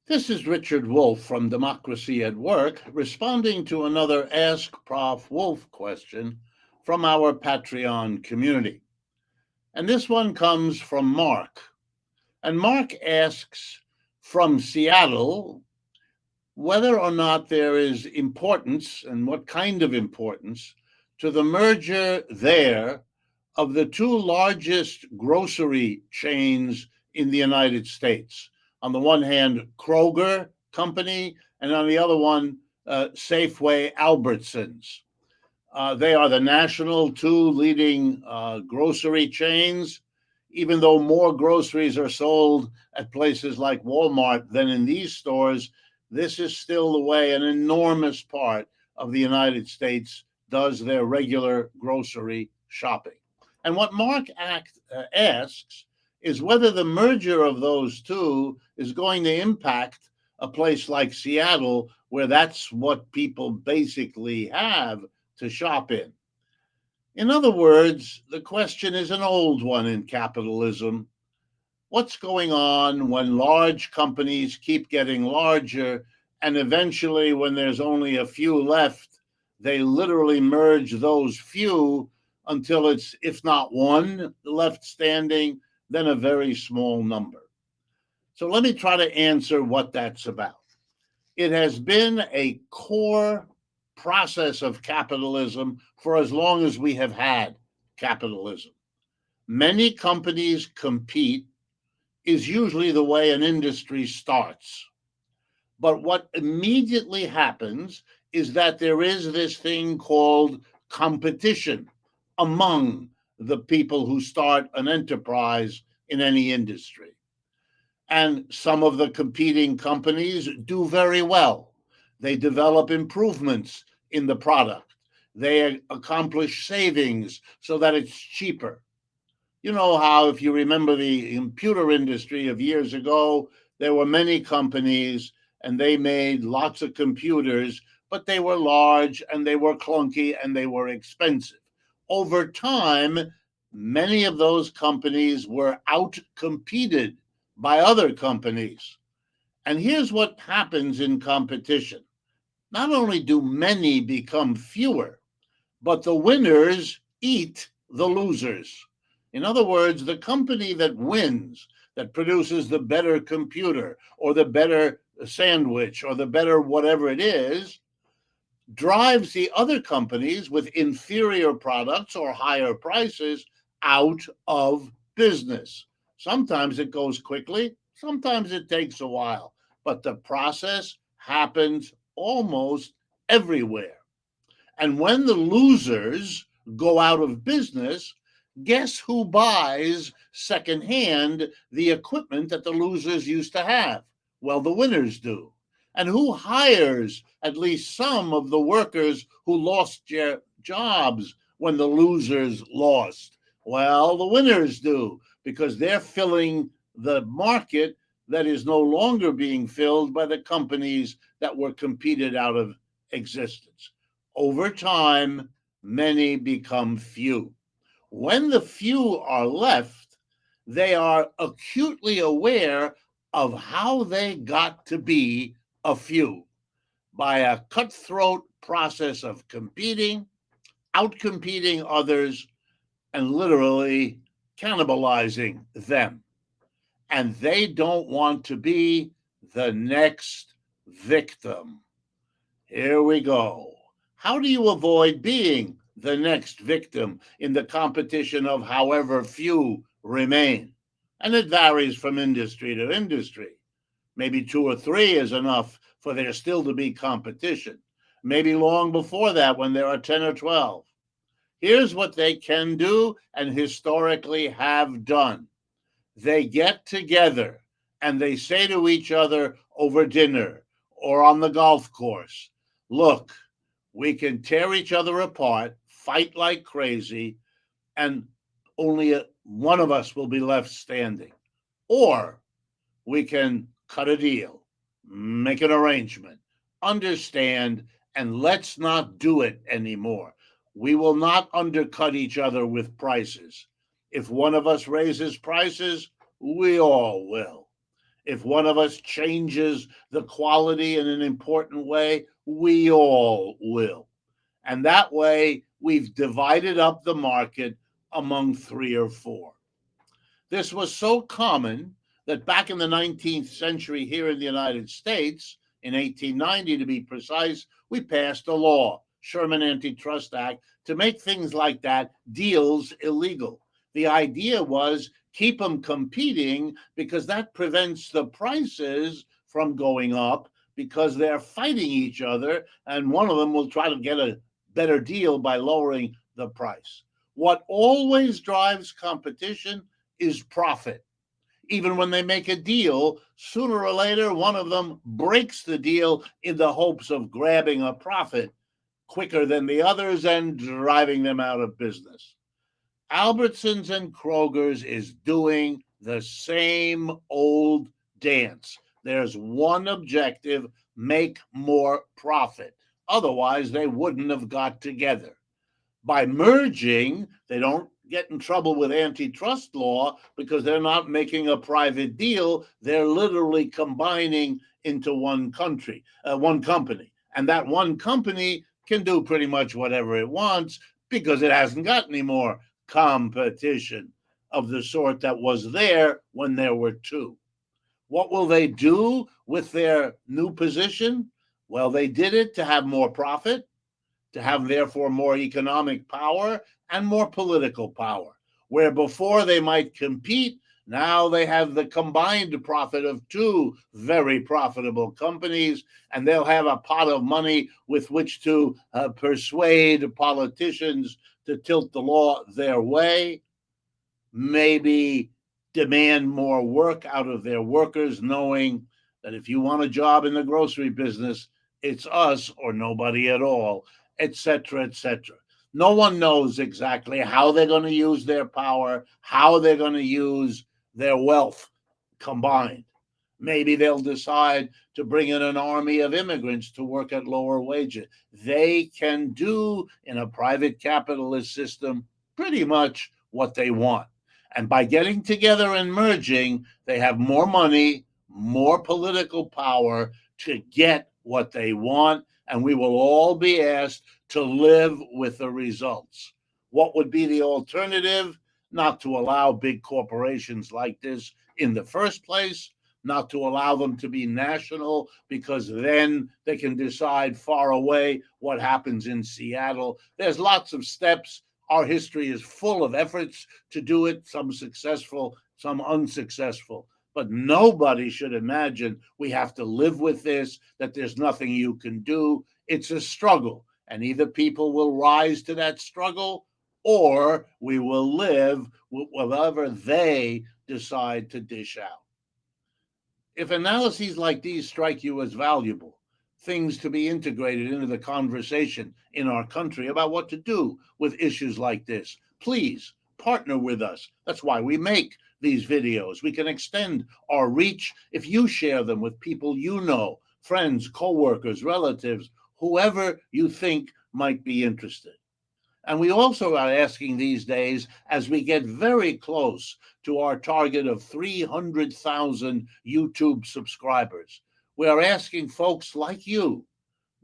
This is Richard Wolff from Democracy at Work, responding to another Ask Prof. Wolff question from our Patreon community. And this one comes from Mark. And Mark asks from Seattle whether or not there is importance, and what kind of importance, to the merger there of the two largest grocery chains in the United States. On the one hand, Kroger Company, and on the other one, Safeway-Albertsons. They are the national two leading grocery chains. Even though more groceries are sold at places like Walmart than in these stores, this is still the way an enormous part of the United States does their regular grocery shopping. And what Mark asks is whether the merger of those two is going to impact a place like Seattle, where that's what people basically have to shop in. In other words, the question is an old one in capitalism. What's going on when large companies keep getting larger, and eventually, when there's only a few left, they literally merge those few until it's, if not one left standing, then a very small number. So let me try to answer what that's about. It has been a core process of capitalism for as long as we have had capitalism. Many companies compete is usually the way an industry starts. But what immediately happens is that there is this thing called competition among the people who start an enterprise in any industry. And some of the competing companies do very well. They develop improvements in the product. They accomplish savings so that it's cheaper. You know how, if you remember the computer industry of years ago, there were many companies and they made lots of computers, but they were large and they were clunky and they were expensive. Over time, many of those companies were outcompeted by other companies. And here's what happens in competition. Not only do many become fewer, but the winners eat the losers. In other words, the company that wins, that produces the better computer or the better sandwich or the better whatever it is, drives the other companies with inferior products or higher prices out of business. Sometimes it goes quickly, sometimes it takes a while, but the process happens almost everywhere. And when the losers go out of business, guess who buys secondhand the equipment that the losers used to have? Well, the winners do. And who hires at least some of the workers who lost their jobs when the losers lost? Well, the winners do, because they're filling the market that is no longer being filled by the companies that were competed out of existence. Over time, many become few. When the few are left, they are acutely aware of how they got to be a few by a cutthroat process of competing, outcompeting others, and literally cannibalizing them. And they don't want to be the next victim. Here we go. How do you avoid being the next victim in the competition of however few remain? And it varies from industry to industry. Maybe two or three is enough for there still to be competition. Maybe long before that, when there are 10 or 12. Here's what they can do and historically have done. They get together and they say to each other over dinner or on the golf course, look, we can tear each other apart, fight like crazy, and only one of us will be left standing. Or we can cut a deal, make an arrangement, understand, and let's not do it anymore. We will not undercut each other with prices. If one of us raises prices, we all will. If one of us changes the quality in an important way, we all will. And that way, we've divided up the market among three or four. This was so common that back in the 19th century here in the United States, in 1890 to be precise, we passed a law, Sherman Antitrust Act, to make things like that, deals, illegal. The idea was keep them competing because that prevents the prices from going up because they're fighting each other and one of them will try to get a better deal by lowering the price. What always drives competition is profit. Even when they make a deal, sooner or later, one of them breaks the deal in the hopes of grabbing a profit quicker than the others and driving them out of business. Albertsons and Kroger's is doing the same old dance. There's one objective: make more profit. Otherwise, they wouldn't have got together. By merging, they don't get in trouble with antitrust law because they're not making a private deal. They're literally combining into one company. And that one company can do pretty much whatever it wants because it hasn't got any more competition of the sort that was there when there were two. What will they do with their new position? Well, they did it to have more profit, to have therefore more economic power and more political power. Where before they might compete, now they have the combined profit of two very profitable companies, and they'll have a pot of money with which to persuade politicians to tilt the law their way, maybe demand more work out of their workers, knowing that if you want a job in the grocery business, it's us or nobody at all, etc., etc. No one knows exactly how they're going to use their power, how they're going to use their wealth combined. Maybe they'll decide to bring in an army of immigrants to work at lower wages. They can do in a private capitalist system pretty much what they want. And by getting together and merging, they have more money, more political power to get what they want. And we will all be asked to live with the results. What would be the alternative? Not to allow big corporations like this in the first place, not to allow them to be national, because then they can decide far away what happens in Seattle. There's lots of steps. Our history is full of efforts to do it, some successful, some unsuccessful. But nobody should imagine we have to live with this, that there's nothing you can do. It's a struggle. And either people will rise to that struggle or we will live with whatever they decide to dish out. If analyses like these strike you as valuable, things to be integrated into the conversation in our country about what to do with issues like this, please partner with us. That's why we make these videos. We can extend our reach if you share them with people you know, friends, coworkers, relatives, whoever you think might be interested. And we also are asking these days, as we get very close to our target of 300,000 YouTube subscribers, we are asking folks like you,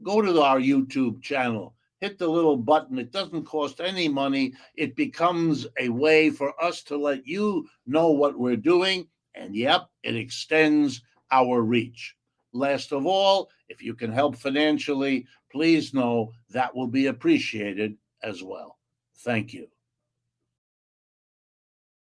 go to our YouTube channel, hit the little button. It doesn't cost any money. It becomes a way for us to let you know what we're doing. And yep, it extends our reach. Last of all, if you can help financially, please know that will be appreciated as well. Thank you.